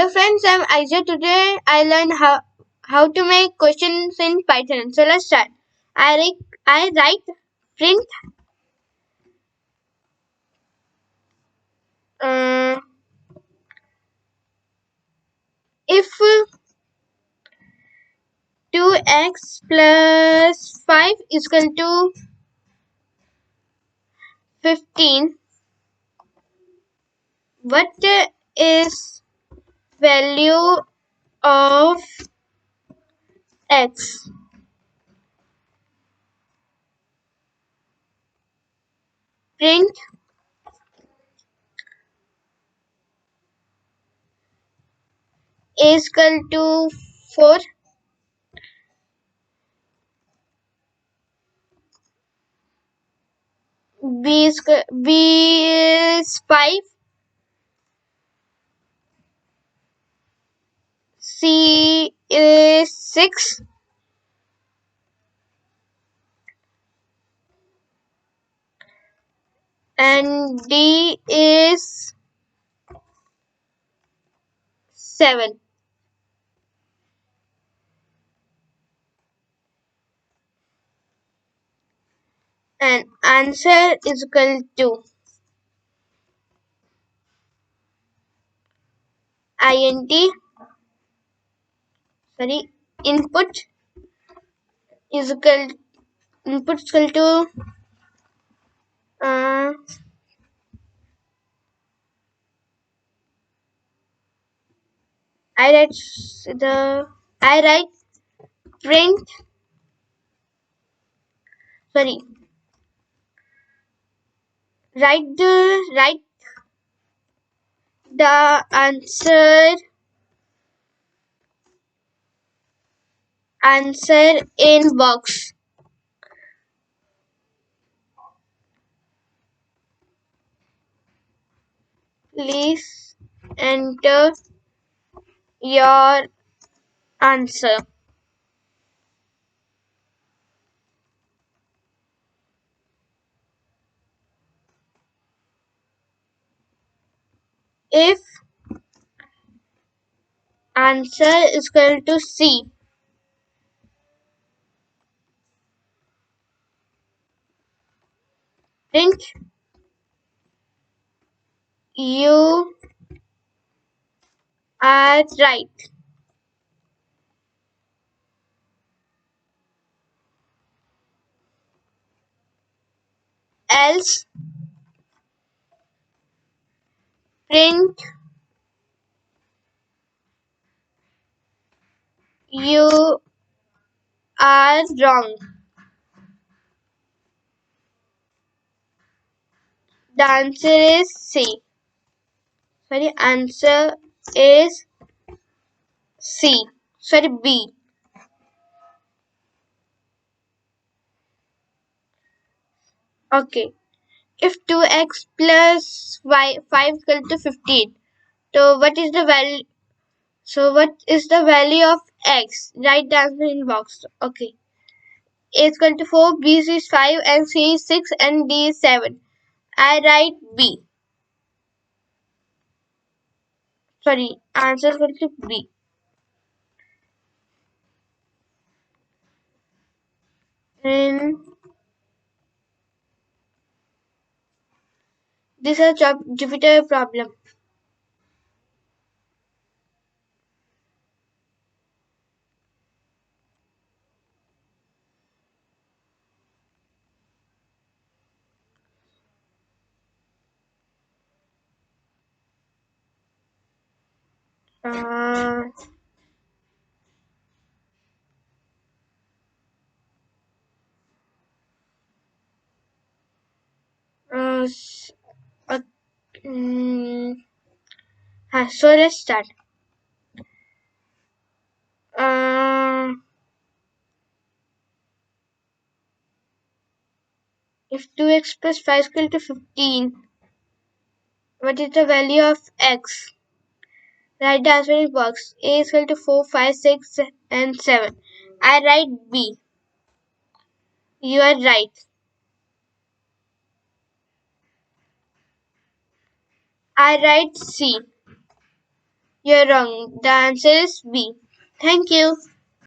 Hello friends, I'm Aisha. Today I learned how to make questions in Python. So let's start. I write print uh, if 2x plus 5 is equal to 15, what is value of x? Print is equal to 4, b is 5, c is 6, and D is 7. And answer is equal to int, input is equal to uh, I write I write print sorry write the answer in box. Please enter your answer. If answer is equal to C, print you are right. Else print you are wrong. The answer is C. Answer is C. B. Okay. If 2x plus 5 equal to 15, so what is the value? So what is the value of x? Write the answer in box. Okay. A is equal to 4, B is 5, and C is 6, and D is 7. I write B. Answer is equal to B. And this is a Jupyter problem. Uh, uh, s- uh, mm, so let's start. If 2x plus 5 is equal to 15, what is the value of x? Write the answer in box. A is equal to 4, 5, 6, and 7. I write B. You are right. I write C. You're wrong. The answer is B. Thank you.